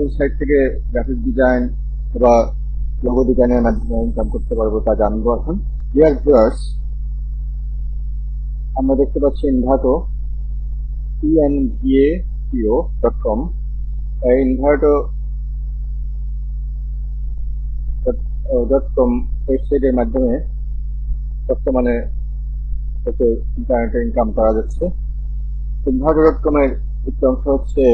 কোন সাইট থেকে graphic design বা লোগো ডিজাইনের মাধ্যমে ইনকাম করতে পারবো তা জানবো এখন। ডিয়ার ভিউয়ার্স, আমরা দেখতে পাচ্ছি invhato.com। এই invhato.com ওয়েবসাইটের মাধ্যমে বর্তমানে ইন্টারনেটে ইনকাম করা যাচ্ছে। invhato.com এর একটি অংশ হচ্ছে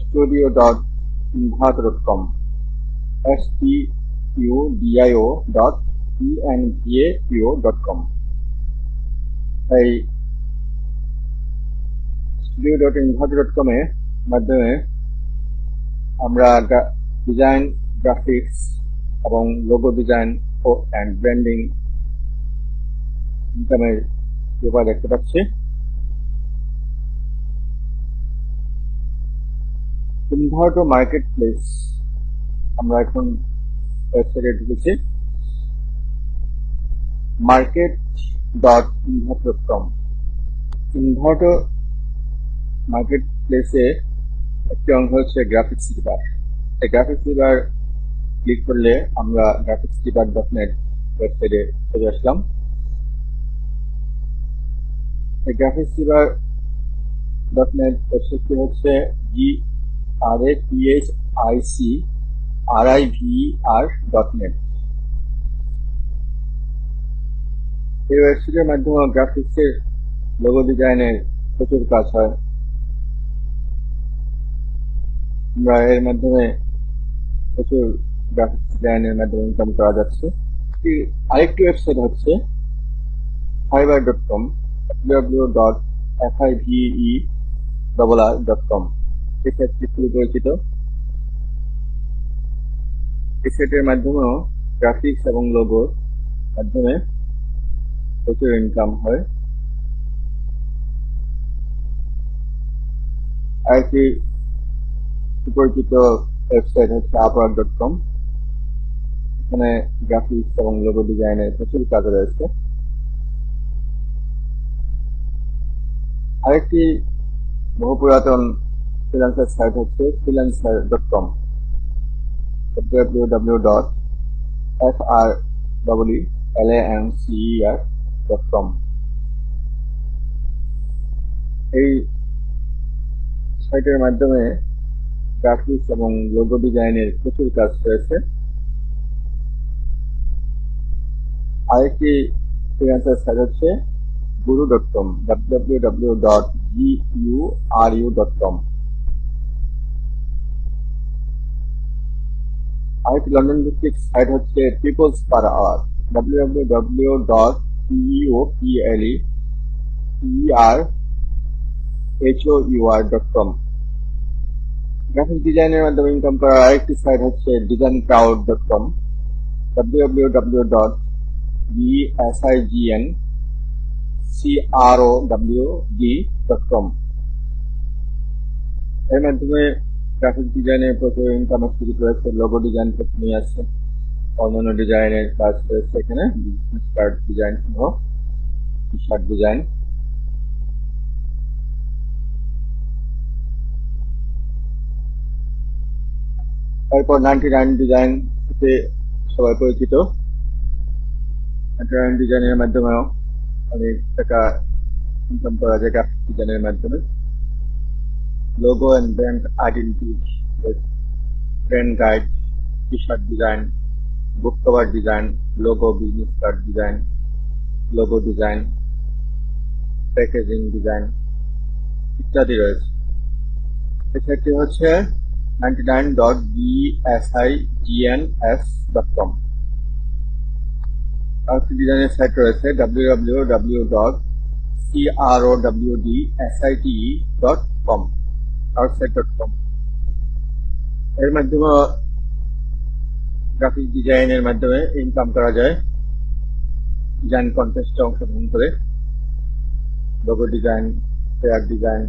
studio.invhato.com, studio.invhato.com। এই studio.invhato.com এর মাধ্যমে আমরা ডিজাইন, গ্রাফিক্স এবং লোগো ডিজাইন ও অ্যান্ড ব্র্যান্ডিং ইনকামের উপায় দেখতে পাচ্ছি। ইনভার্টো মার্কেট প্লেস, আমরা এখন ওয়েবসাইটে ঢুকেছি। market.invhato.com। ইনভার্টো মার্কেট প্লেসে একটি অংশ হচ্ছে গ্রাফিক্স রিডার। এই গ্রাফিক্স রিডার ক্লিক করলে আমরা graphicsreader.net ওয়েবসাইটে চলে আসলাম। এই graphicsreader.net ওয়েবসাইটটি হচ্ছে graphicsriver.net। এই ওয়েবসাইটের মাধ্যমে গ্রাফিক্সের লোগো ডিজাইনের প্রচুর কাজ হয়। আমরা এর মাধ্যমে প্রচুর গ্রাফিক্স ডিজাইনের মাধ্যমে ইনকাম করা যাচ্ছে। আরেকটি ওয়েবসাইট হচ্ছে fiverr.com, www.fiverr.com। এই সাইটটি খুবই পরিচিত। এই সাইটের মাধ্যমেও গ্রাফিক্স এবং লোগোর মাধ্যমে প্রচুর ইনকাম হয়। আরেকটি সুপরিচিত ওয়েবসাইট হচ্ছে upwork.com। এখানে গ্রাফিক্স এবং লোগো ডিজাইনের প্রচুর কাজ রয়েছে। আরেকটি বহু পুরাতন ফ্রিল্যান্সার সাইট হচ্ছে freelancer.com, www.freelancer.com। এই সাইটের মাধ্যমে গ্রাফিক্স এবং লোগো ডিজাইনের প্রচুর কাজ রয়েছে। আরেকটি ফ্রিল্যান্সার সাইট হচ্ছে guru.com, www.guru.com। আরেকটি লন্ডন ভিত্তিক সাইট হচ্ছে people's per hour, www.peoplesperhour.com। Graphic ডিজাইনের মাধ্যমে ইনকাম করার আরেকটি সাইট হচ্ছে designcrowd.com, www.designCrowd.com। এর মাধ্যমে গ্রাফিক ডিজাইনের প্রচুর ইনকামের সুযোগ রয়েছে। লোগো ডিজাইন প্রথমেই আছে, অন্যান্য ডিজাইনের কাজ রয়েছে এখানে, বিজনেস কার্ড ডিজাইন সহ টি শার্ট ডিজাইন। তারপর 99 ডিজাইন হতে সবাই পরিচিত। 99 ডিজাইনের মাধ্যমেও অনেক টাকা ইনকাম করা যায় গ্রাফিক ডিজাইনের মাধ্যমে। Logo and brand identity, brand guide, T shirt design, book cover design, logo, business card design, logo design, packaging design ইত্যাদি রয়েছে। এই সাইটটি হচ্ছে 99.bsigns.com। আরেকটি ডিজাইনের সাইট রয়েছে www.crowdsite.com, outside.com। এর মাধ্যমে গ্রাফিক ডিজাইনের মাধ্যমে ইনকাম করা যায় ডিজাইন কন্টেস্টে অংশগ্রহণ করে। লোগো ডিজাইন, ফেয়ার ডিজাইন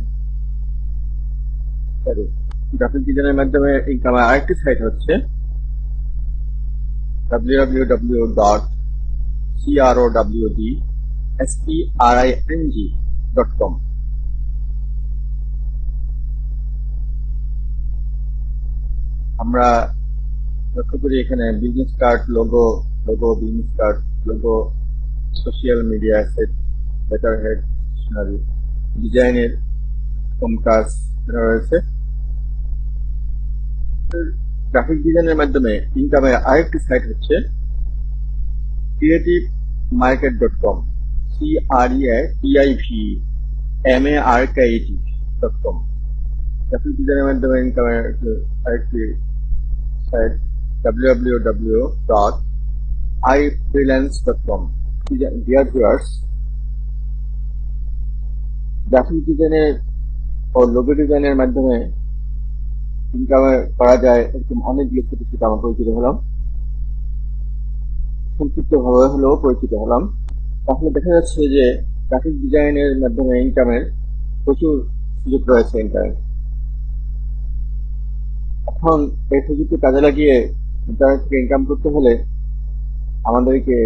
ইত্যাদি। গ্রাফিক ডিজাইনের মাধ্যমে ইনকামের আরেকটি সাইট হচ্ছে www.crowdspring.com। আমরা লক্ষ্য করি এখানে business card, logo, business card, logo, social media asset, letter head, stationery, ডিজাইনের কম কাজ রয়েছে। গ্রাফিক ডিজাইনের মাধ্যমে ইনকামের আরেকটি সাইট হচ্ছে creativemarket.com, creativemarket.com। গ্রাফিক ডিজাইনের মাধ্যমে ইনকামের আরেকটি site www.ifreelance.com। Dear viewers, graphic ডিজাইনের ও লোগো ডিজাইনের মাধ্যমে ইনকাম করা যায় এরকম অনেকগুলো ছোট ছোট আমরা পরিচিত হলাম, সংক্ষিপ্ত ভাবে হলেও পরিচিত হলাম। তাহলে দেখা যাচ্ছে যে গ্রাফিক ডিজাইনের মাধ্যমে ইনকামের প্রচুর সুযোগ রয়েছে ইন্টারনেট। এখন এই সুযোগকে কাজে লাগিয়ে ইন্টারনেট থেকে ইনকাম করতে হলে আমাদেরকে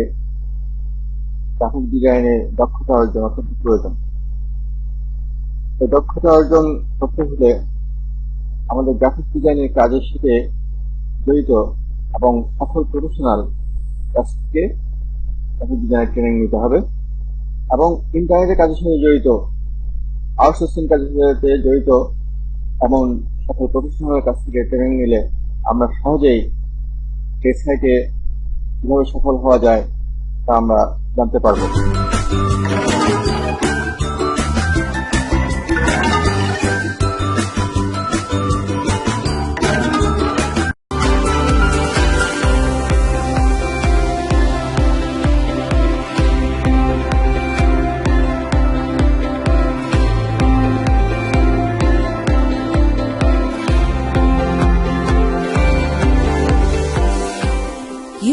গ্রাফিক ডিজাইনে দক্ষতা অর্জন অত্যন্ত প্রয়োজন। এই দক্ষতা অর্জন করতে হলে আমাদের গ্রাফিক ডিজাইনের কাজের সাথে জড়িত এবং সফল প্রফেশনাল কাছ থেকে গ্রাফিক ডিজাইনের ট্রেনিং নিতে হবে এবং ইন্টারনেটের কাজের সাথে জড়িত, আউটসোর্সিং কাজের সাথে জড়িত এমন সফল প্রফেশনালের কাছ থেকে ট্রেনিং নিলে আমরা সহজেই এই সাইটে কিভাবে সফল হওয়া যায় তা আমরা জানতে পারবো।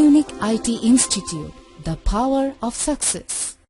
Unique IT Institute, the power of success.